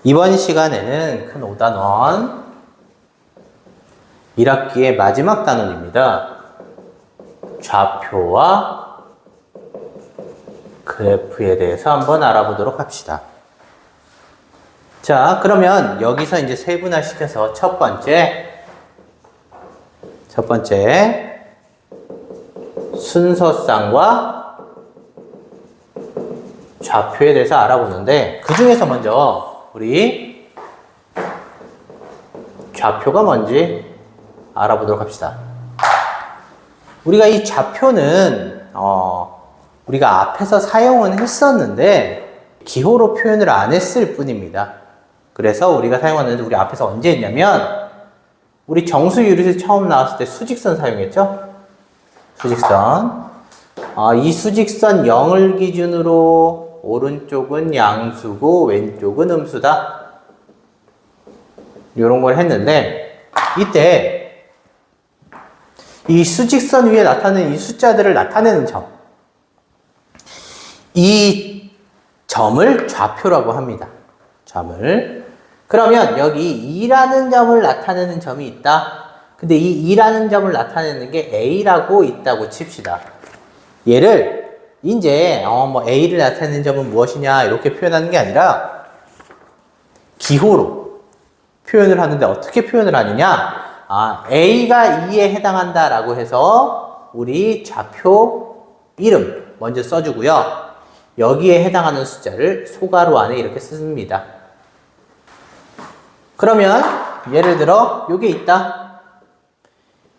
이번 시간에는 큰 5단원 1학기의 마지막 단원입니다. 좌표와 그래프에 대해서 한번 알아보도록 합시다. 자, 그러면 여기서 이제 세분화시켜서 첫 번째 순서쌍과 좌표에 대해서 알아보는데, 그 중에서 먼저 우리 좌표가 뭔지 알아보도록 합시다. 우리가 이 좌표는 우리가 앞에서 사용은 했었는데 기호로 표현을 안 했을 뿐입니다. 그래서 우리가 사용하는데, 우리 앞에서 언제 했냐면 우리 정수 유닛이 처음 나왔을 때 수직선 사용했죠? 수직선. 이 수직선 0을 기준으로 오른쪽은 양수고 왼쪽은 음수다. 이런 걸 했는데, 이때 이 수직선 위에 나타나는 이 숫자들을 나타내는 점, 이 점을 좌표라고 합니다. 점을. 그러면 여기 2라는 점을 나타내는 점이 있다. 근데 이 2라는 점을 나타내는 게 A라고 있다고 칩시다. 얘를 이제 A를 나타내는 점은 무엇이냐 이렇게 표현하는 게 아니라 기호로 표현을 하는데, 어떻게 표현을 하느냐? A가 2에 해당한다 라고 해서 우리 좌표 이름 먼저 써주고요. 여기에 해당하는 숫자를 소가로 안에 이렇게 씁니다. 그러면 예를 들어 요게 있다.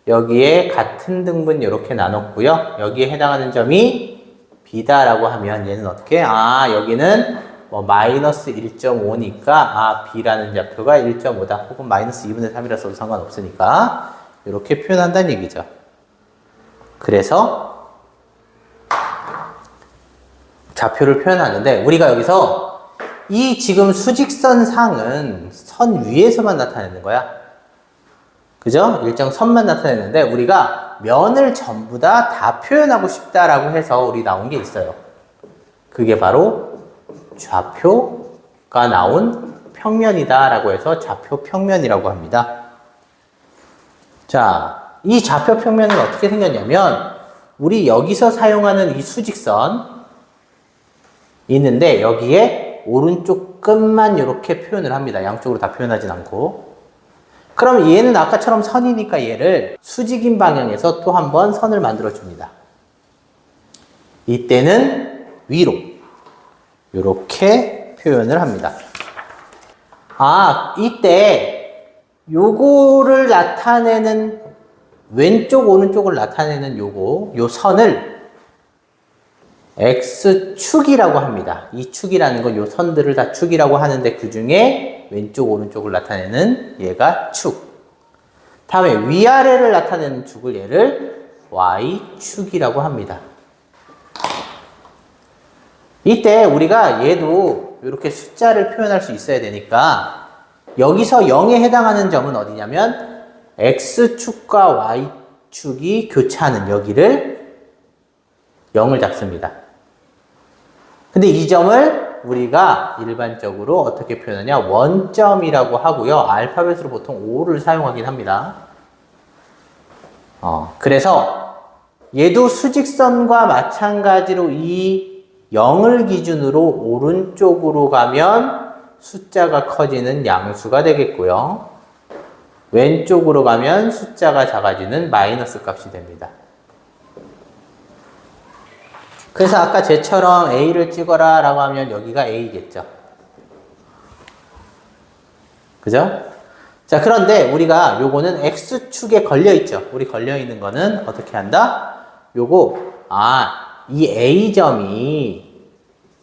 여기에 같은 등분 이렇게 나눴고요. 여기에 해당하는 점이 B다라고 하면 얘는 어떻게? 여기는 마이너스 1.5니까 B라는 좌표가 1.5다. 혹은 마이너스 2분의 3이라 써도 상관없으니까 이렇게 표현한다는 얘기죠. 그래서 좌표를 표현하는데, 우리가 여기서 이 지금 수직선 상은 선 위에서만 나타내는 거야. 그죠? 일정 선만 나타내는데, 우리가 면을 전부 다 표현하고 싶다라고 해서 우리 나온 게 있어요. 그게 바로 좌표가 나온 평면이다 라고 해서 좌표 평면이라고 합니다. 자, 이 좌표 평면은 어떻게 생겼냐면, 우리 여기서 사용하는 이 수직선 있는데, 여기에 오른쪽 끝만 이렇게 표현을 합니다. 양쪽으로 다 표현하진 않고. 그럼 얘는 아까처럼 선이니까 얘를 수직인 방향에서 또 한 번 선을 만들어 줍니다. 이때는 위로 이렇게 표현을 합니다. 이때 요거를 나타내는, 왼쪽 오른쪽을 나타내는 요 선을 X축이라고 합니다. 이 축이라는 건 요 선들을 다 축이라고 하는데, 그 중에 왼쪽 오른쪽을 나타내는 얘가 축. 다음에 위아래를 나타내는 축을 얘를 Y축이라고 합니다. 이때 우리가 얘도 이렇게 숫자를 표현할 수 있어야 되니까, 여기서 0에 해당하는 점은 어디냐면 X축과 Y축이 교차하는 여기를 0을 잡습니다. 근데 이 점을 우리가 일반적으로 어떻게 표현하냐? 원점이라고 하고요. 알파벳으로 보통 5를 사용하긴 합니다. 그래서 얘도 수직선과 마찬가지로 이 0을 기준으로 오른쪽으로 가면 숫자가 커지는 양수가 되겠고요. 왼쪽으로 가면 숫자가 작아지는 마이너스 값이 됩니다. 그래서 아까 쟤처럼 A를 찍어라 라고 하면 여기가 A겠죠. 그죠? 자, 그런데 우리가 요거는 X축에 걸려있죠. 우리 걸려있는 거는 어떻게 한다? 요거, 이 A점이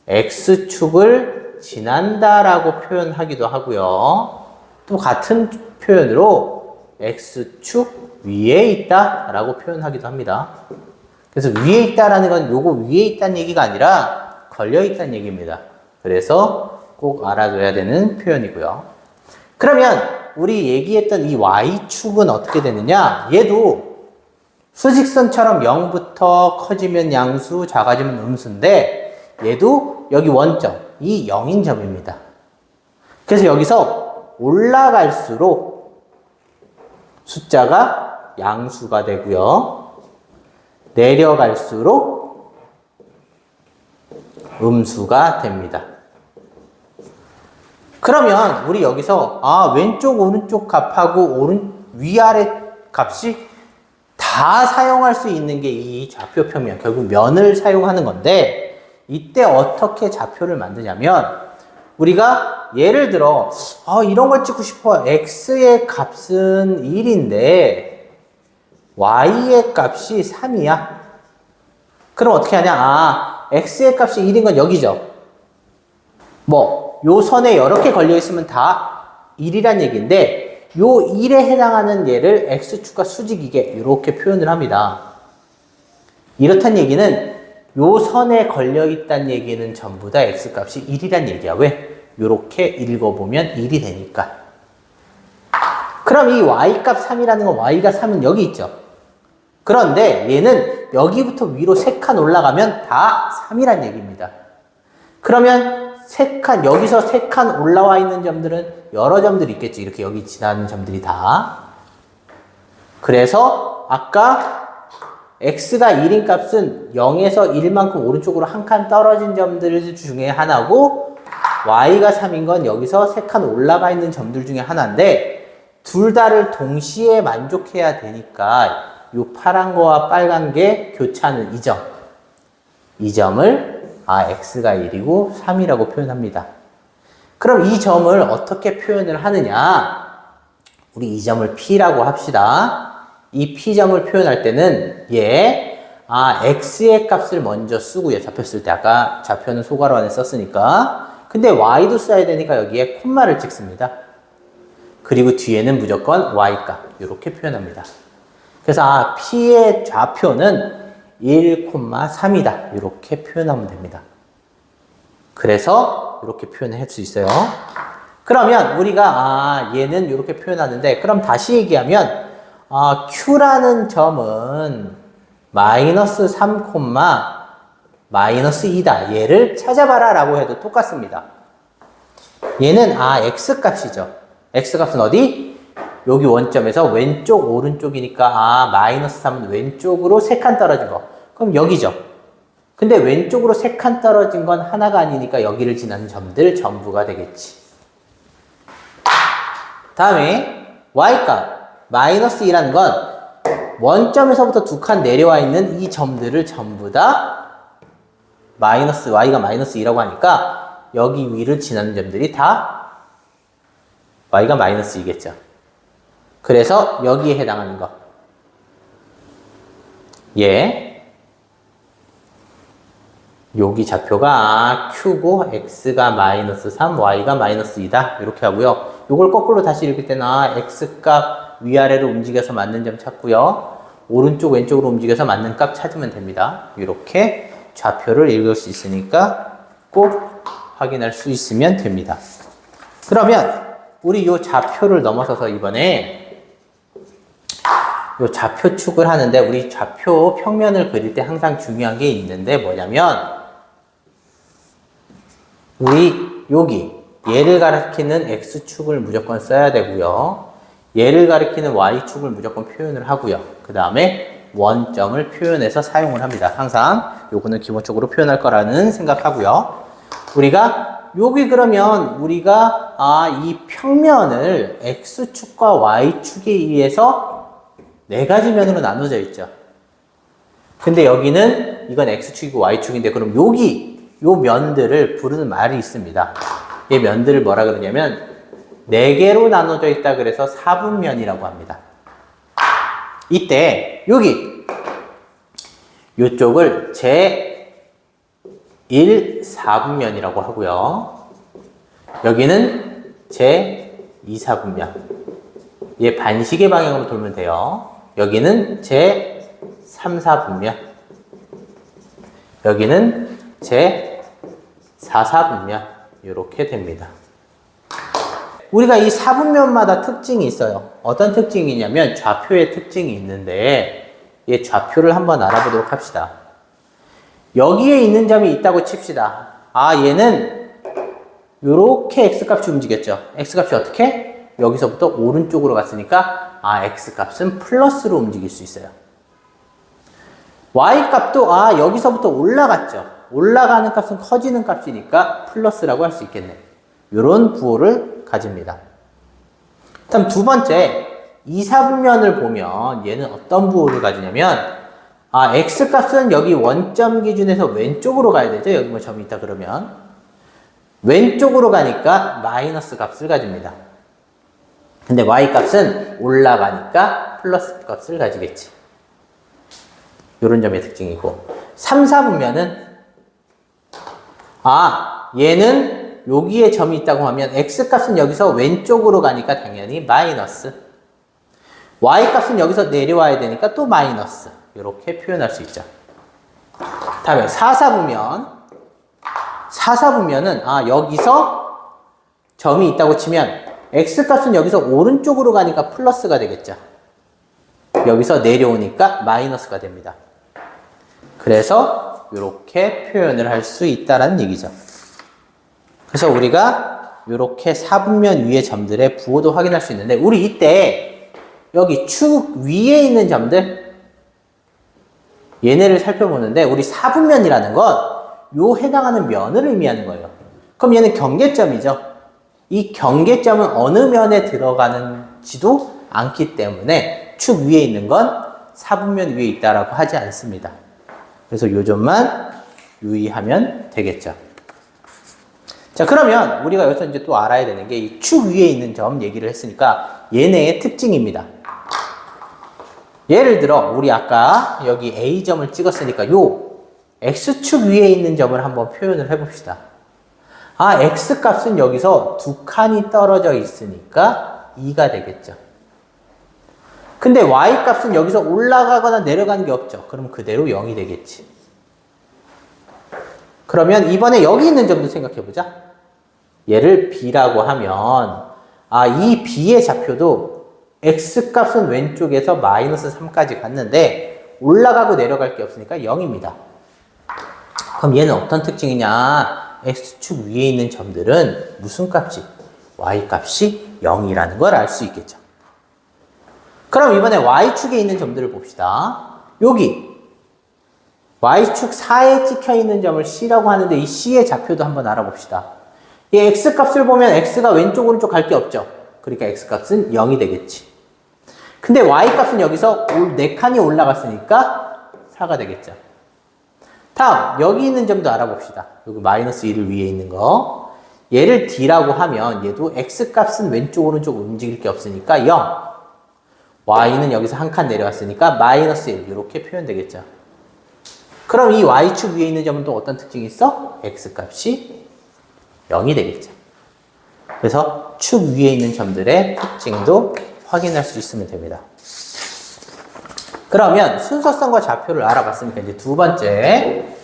X축을 지난다라고 표현하기도 하고요. 또 같은 표현으로 X축 위에 있다라고 표현하기도 합니다. 그래서 위에 있다라는 건 요거 위에 있다는 얘기가 아니라 걸려 있다는 얘기입니다. 그래서 꼭 알아둬야 되는 표현이고요. 그러면 우리 얘기했던 이 Y축은 어떻게 되느냐? 얘도 수직선처럼 0부터 커지면 양수, 작아지면 음수인데, 얘도 여기 원점, 이 0인 점입니다. 그래서 여기서 올라갈수록 숫자가 양수가 되고요. 내려갈수록 음수가 됩니다. 그러면 우리 여기서 왼쪽 오른쪽 값하고 위아래 값이 다 사용할 수 있는 게 이 좌표 평면, 결국 면을 사용하는 건데, 이때 어떻게 좌표를 만드냐면 우리가 예를 들어 이런 걸 찍고 싶어. x의 값은 1인데 y의 값이 3이야. 그럼 어떻게 하냐? x의 값이 1인 건 여기죠. 요 선에 여러 개 걸려 있으면 다 1이란 얘기인데, 요 1에 해당하는 얘를 x축과 수직이게 이렇게 표현을 합니다. 이렇단 얘기는 요 선에 걸려 있다는 얘기는 전부 다 x값이 1이란 얘기야. 왜? 요렇게 읽어보면 1이 되니까. 그럼 이 y값 3이라는 건 y가 3은 여기 있죠. 그런데 얘는 여기부터 위로 3칸 올라가면 다 3이란 얘기입니다. 그러면 여기서 3칸 올라와 있는 점들은 여러 점들이 있겠죠. 이렇게 여기 지나는 점들이 다. 그래서 아까 x가 1인 값은 0에서 1만큼 오른쪽으로 한 칸 떨어진 점들 중에 하나고, y가 3인 건 여기서 3칸 올라가 있는 점들 중에 하나인데, 둘 다를 동시에 만족해야 되니까 이 파란 거와 빨간 게 교차하는 이 점. 이 점을 x가 1이고 3이라고 표현합니다. 그럼 이 점을 어떻게 표현을 하느냐? 우리 이 점을 p라고 합시다. 이 p점을 표현할 때는 x의 값을 먼저 쓰고요. 좌표 쓸 때 아까 좌표는 소괄호 안에 썼으니까. 근데 y도 써야 되니까 여기에 콤마를 찍습니다. 그리고 뒤에는 무조건 y값 이렇게 표현합니다. 그래서 p의 좌표는 1,3이다. 이렇게 표현하면 됩니다. 그래서 이렇게 표현할 수 있어요. 그러면 우리가 얘는 이렇게 표현하는데, 그럼 다시 얘기하면 q라는 점은 마이너스 3, 마이너스 2다. 얘를 찾아봐라 라고 해도 똑같습니다. 얘는 x값이죠. x값은 어디? 여기 원점에서 왼쪽 오른쪽이니까 마이너스 3은 왼쪽으로 3칸 떨어진 거. 그럼 여기죠. 근데 왼쪽으로 3칸 떨어진 건 하나가 아니니까 여기를 지나는 점들 전부가 되겠지. 다음에 y값 마이너스 2라는 건 원점에서부터 2칸 내려와 있는 이 점들을 전부 다 y가 마이너스 2라고 하니까 여기 위를 지나는 점들이 다 y가 마이너스 2겠죠. 그래서 여기에 해당하는 거. 여기 좌표가 q고 x가 마이너스 3, y가 마이너스 2다. 이렇게 하고요. 요걸 거꾸로 다시 읽을 때는 x값 위아래로 움직여서 맞는 점 찾고요. 오른쪽 왼쪽으로 움직여서 맞는 값 찾으면 됩니다. 이렇게 좌표를 읽을 수 있으니까 꼭 확인할 수 있으면 됩니다. 그러면 우리 요 좌표를 넘어서서 이번에 요 좌표축을 하는데, 우리 좌표 평면을 그릴 때 항상 중요한 게 있는데 뭐냐면, 우리 여기 얘를 가리키는 x축을 무조건 써야 되고요. 얘를 가리키는 y축을 무조건 표현을 하고요. 그 다음에 원점을 표현해서 사용을 합니다. 항상 요거는 기본적으로 표현할 거라는 생각하고요. 우리가 여기 그러면 우리가 이 평면을 x축과 y축에 의해서 4가지 면으로 나눠져 있죠. 근데 여기는 이건 x축이고 y축인데, 그럼 요 면들을 부르는 말이 있습니다. 이 면들을 뭐라 그러냐면 4개로 나눠져 있다 그래서 4분면이라고 합니다. 이때 여기 요쪽을 제1,4분면이라고 하고요. 여기는 제2,4분면. 얘 반시계 방향으로 돌면 돼요. 여기는 제3,4분면. 여기는 제4,4분면. 이렇게 됩니다. 우리가 이 4분면마다 특징이 있어요. 어떤 특징이냐면 좌표의 특징이 있는데, 이 좌표를 한번 알아보도록 합시다. 여기에 있는 점이 있다고 칩시다. 얘는 요렇게 x값이 움직였죠. x값이 어떻게? 여기서부터 오른쪽으로 갔으니까 x값은 플러스로 움직일 수 있어요. y값도 여기서부터 올라갔죠. 올라가는 값은 커지는 값이니까 플러스라고 할 수 있겠네. 요런 부호를 가집니다. 다음 두 번째, 2, 4분면을 보면 얘는 어떤 부호를 가지냐면 x값은 여기 원점 기준에서 왼쪽으로 가야 되죠. 여기 뭐 점이 있다 그러면 왼쪽으로 가니까 마이너스 값을 가집니다. 근데 y값은 올라가니까 플러스 값을 가지겠지. 요런 점의 특징이고 3, 4분면은 얘는 여기에 점이 있다고 하면 x값은 여기서 왼쪽으로 가니까 당연히 마이너스, y값은 여기서 내려와야 되니까 또 마이너스, 이렇게 표현할 수 있죠. 다음에 4, 4분면은 여기서 점이 있다고 치면 x값은 여기서 오른쪽으로 가니까 플러스가 되겠죠. 여기서 내려오니까 마이너스가 됩니다. 그래서 이렇게 표현을 할 수 있다라는 얘기죠. 그래서 우리가 이렇게 4분면 위의 점들의 부호도 확인할 수 있는데 우리 이때 여기 축 위에 있는 점들 얘네를 살펴보는데 우리 4분면이라는 건 요 해당하는 면을 의미하는 거예요. 그럼 얘는 경계점이죠. 이 경계점은 어느 면에 들어가는지도 않기 때문에 축 위에 있는 건 4분면 위에 있다라고 하지 않습니다. 그래서 요 점만 유의하면 되겠죠. 자, 그러면 우리가 여기서 이제 또 알아야 되는 게 이 축 위에 있는 점 얘기를 했으니까 얘네의 특징입니다. 예를 들어 우리 아까 여기 A점을 찍었으니까 요 X축 위에 있는 점을 한번 표현을 해봅시다. X값은 여기서 두 칸이 떨어져 있으니까 2가 되겠죠. 근데 Y값은 여기서 올라가거나 내려가는 게 없죠. 그럼 그대로 0이 되겠지. 그러면 이번에 여기 있는 점도 생각해보자. 얘를 B라고 하면 이 B의 좌표도 X값은 왼쪽에서 마이너스 3까지 갔는데 올라가고 내려갈 게 없으니까 0입니다. 그럼 얘는 어떤 특징이냐? X축 위에 있는 점들은 무슨 값이? Y값이 0이라는 걸 알 수 있겠죠. 그럼 이번에 Y축에 있는 점들을 봅시다. 여기 Y축 4에 찍혀 있는 점을 C라고 하는데 이 C의 좌표도 한번 알아봅시다. 이 X값을 보면 X가 왼쪽 오른쪽 갈 게 없죠. 그러니까 X값은 0이 되겠지. 근데 Y값은 여기서 4칸이 올라갔으니까 4가 되겠죠. 다음 여기 있는 점도 알아봅시다. 여기 마이너스 1을 위에 있는 거. 얘를 D라고 하면 얘도 X값은 왼쪽 오른쪽 움직일 게 없으니까 0. Y는 여기서 한 칸 내려왔으니까 마이너스 1 이렇게 표현되겠죠. 그럼 이 Y축 위에 있는 점은 또 어떤 특징이 있어? X값이 0이 되겠죠. 그래서 축 위에 있는 점들의 특징도 확인할 수 있으면 됩니다. 그러면 순서성과 좌표를 알아봤으니까 이제 두 번째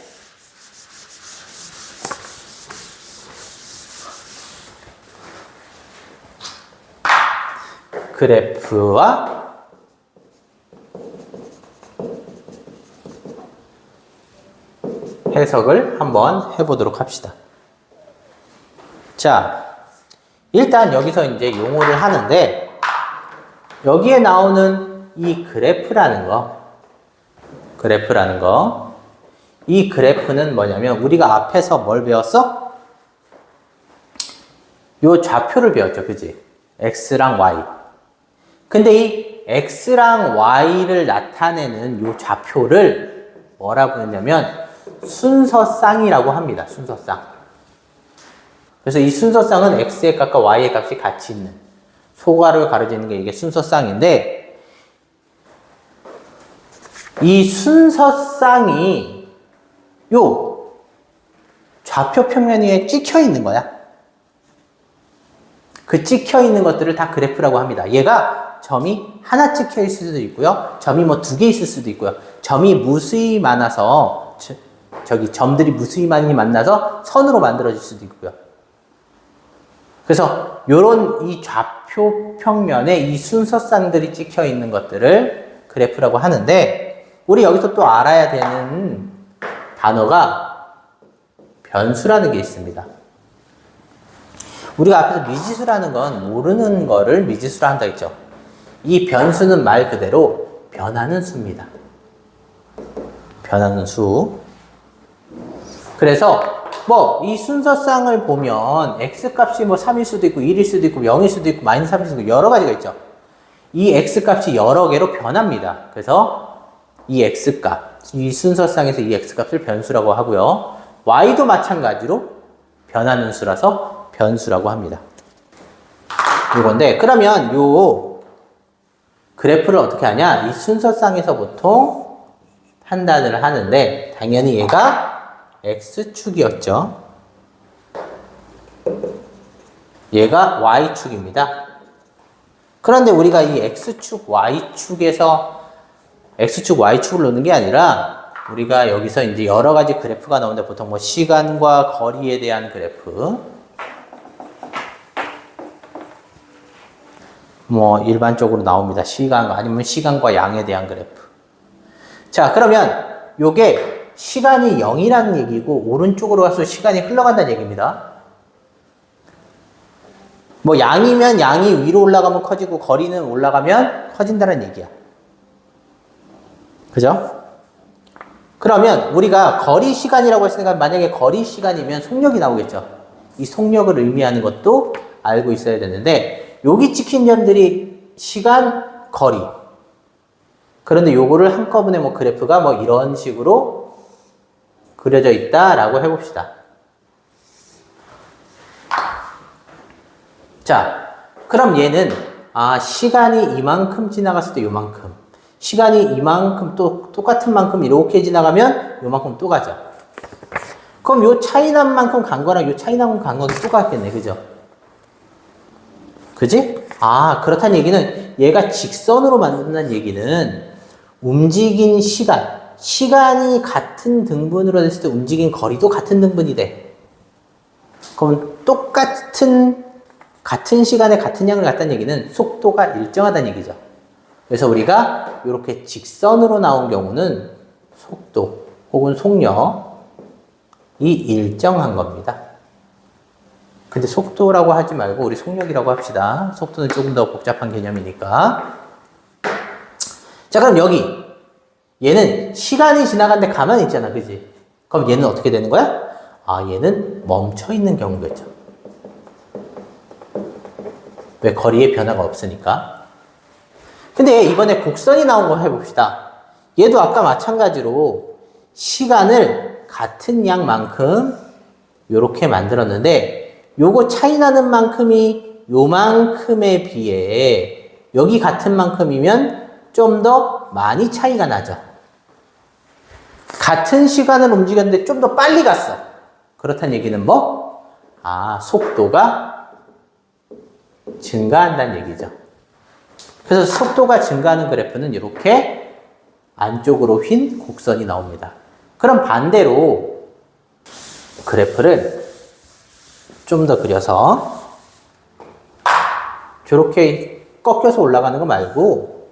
그래프와 해석을 한번 해보도록 합시다. 자, 일단 여기서 이제 용어를 하는데 여기에 나오는 이 그래프라는 거, 이 그래프는 뭐냐면 우리가 앞에서 뭘 배웠어? 요 좌표를 배웠죠, 그지? X랑 Y. 근데 이 X랑 Y를 나타내는 요 좌표를 뭐라고 했냐면 순서쌍이라고 합니다. 순서쌍. 그래서 이 순서쌍은 X의 값과 Y의 값이 같이 있는 소괄호를 가로지는 게 이게 순서쌍인데 이 순서쌍이 요 좌표 평면 위에 찍혀 있는 거야. 그 찍혀 있는 것들을 다 그래프라고 합니다. 얘가 점이 하나 찍혀 있을 수도 있고요. 점이 뭐 2개 있을 수도 있고요. 점이 무수히 많아서 점들이 무수히 많이 만나서 선으로 만들어질 수도 있고요. 그래서 요런 이 좌표 평면에 이 순서쌍들이 찍혀 있는 것들을 그래프라고 하는데 우리 여기서 또 알아야 되는 단어가 변수라는 게 있습니다. 우리가 앞에서 미지수라는 건 모르는 거를 미지수라 한다 했죠. 이 변수는 말 그대로 변하는 수입니다. 변하는 수. 그래서 뭐 이 순서상을 보면 x값이 뭐 3일 수도 있고 1일 수도 있고 0일 수도 있고 마이너스 3일 수도 있고 여러 가지가 있죠. 이 x값이 여러 개로 변합니다. 그래서 이 x값, 이 순서상에서 이 x값을 변수라고 하고요. y도 마찬가지로 변하는 수라서 변수라고 합니다. 이건데 그러면 요 그래프를 어떻게 하냐? 이 순서상에서 보통 판단을 하는데 당연히 얘가 x축이었죠. 얘가 y축입니다. 그런데 우리가 이 x축, y축에서 x축, y축을 놓는 게 아니라 우리가 여기서 이제 여러 가지 그래프가 나오는데 보통 뭐 시간과 거리에 대한 그래프, 뭐 일반적으로 나옵니다. 시간 아니면 시간과 양에 대한 그래프. 자, 그러면 요게 시간이 0이라는 얘기고 오른쪽으로 가서 시간이 흘러간다는 얘기입니다. 뭐 양이면 양이 위로 올라가면 커지고 거리는 올라가면 커진다는 얘기야. 그죠? 그러면 우리가 거리 시간이라고 했으니까 만약에 거리 시간이면 속력이 나오겠죠. 이 속력을 의미하는 것도 알고 있어야 되는데 여기 찍힌 점들이 시간, 거리. 그런데 요거를 한꺼번에 뭐 그래프가 뭐 이런 식으로 그려져 있다라고 해봅시다. 자, 그럼 얘는 시간이 이만큼 지나갔을 때 요만큼, 시간이 이만큼 또 똑같은 만큼 이렇게 지나가면 요만큼 또 가죠. 그럼 요 차이난 만큼 간 거랑 요 차이난 만큼 간 거는 똑같겠네, 그죠? 그지? 그렇다는 얘기는 얘가 직선으로 만든다는 얘기는 움직인 시간이 같은 등분으로 됐을 때 움직인 거리도 같은 등분이 돼. 그럼 같은 시간에 같은 양을 갖다는 얘기는 속도가 일정하다는 얘기죠. 그래서 우리가 이렇게 직선으로 나온 경우는 속도 혹은 속력이 일정한 겁니다. 근데 속도라고 하지 말고 우리 속력이라고 합시다. 속도는 조금 더 복잡한 개념이니까. 자, 그럼 여기 얘는 시간이 지나가는데 가만히 있잖아, 그지? 그럼 얘는 어떻게 되는 거야? 얘는 멈춰 있는 경우겠죠. 왜? 거리에 변화가 없으니까. 근데 이번에 곡선이 나온 거 해봅시다. 얘도 아까 마찬가지로 시간을 같은 양만큼 요렇게 만들었는데 요거 차이 나는 만큼이 요만큼에 비해 여기 같은 만큼이면 좀 더 많이 차이가 나죠. 같은 시간을 움직였는데 좀 더 빨리 갔어. 그렇다는 얘기는 뭐? 속도가 증가한다는 얘기죠. 그래서 속도가 증가하는 그래프는 이렇게 안쪽으로 휜 곡선이 나옵니다. 그럼 반대로 그래프를 좀 더 그려서 저렇게 꺾여서 올라가는 거 말고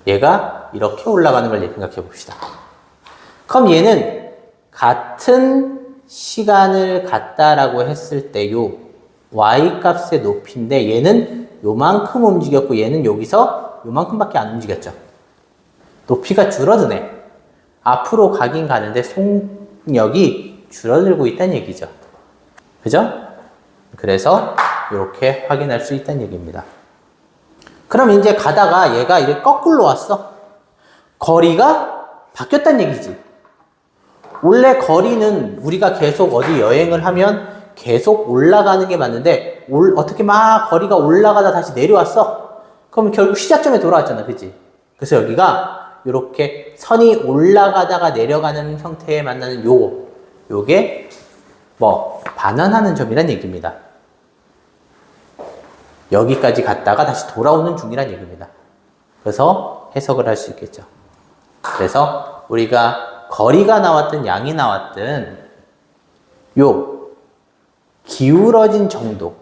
얘가 이렇게 올라가는 걸 생각해 봅시다. 그럼 얘는 같은 시간을 갖다라고 했을 때 요 y 값의 높이인데 얘는 요만큼 움직였고 얘는 여기서 요만큼밖에 안 움직였죠. 높이가 줄어드네. 앞으로 가긴 가는데 속력이 줄어들고 있다는 얘기죠. 그죠? 그래서 이렇게 확인할 수 있다는 얘기입니다. 그럼 이제 가다가 얘가 이렇게 거꾸로 왔어. 거리가 바뀌었다는 얘기지. 원래 거리는 우리가 계속 어디 여행을 하면 계속 올라가는 게 맞는데 어떻게 막 거리가 올라가다 다시 내려왔어. 그럼 결국 시작점에 돌아왔잖아. 그치? 그래서 여기가 이렇게 선이 올라가다가 내려가는 형태에 만나는 요게 뭐 반환하는 점이란 얘기입니다. 여기까지 갔다가 다시 돌아오는 중이란 얘기입니다. 그래서 해석을 할 수 있겠죠. 그래서 우리가 거리가 나왔든 양이 나왔든 요 기울어진 정도,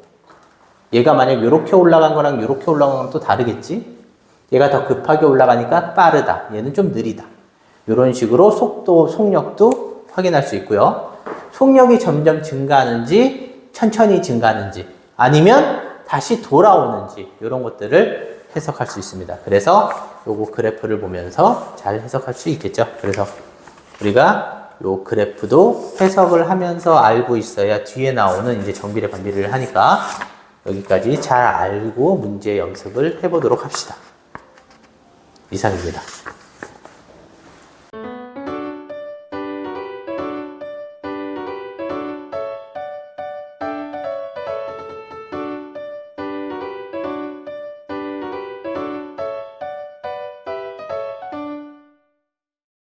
얘가 만약 이렇게 올라간 거랑 이렇게 올라간 건 또 다르겠지? 얘가 더 급하게 올라가니까 빠르다, 얘는 좀 느리다. 이런 식으로 속도, 속력도 확인할 수 있고요. 속력이 점점 증가하는지 천천히 증가하는지 아니면 다시 돌아오는지 이런 것들을 해석할 수 있습니다. 그래서 요거 그래프를 보면서 잘 해석할 수 있겠죠. 그래서 우리가 요 그래프도 해석을 하면서 알고 있어야 뒤에 나오는 이제 정비례 관리를 하니까 여기까지 잘 알고 문제 연습을 해보도록 합시다. 이상입니다.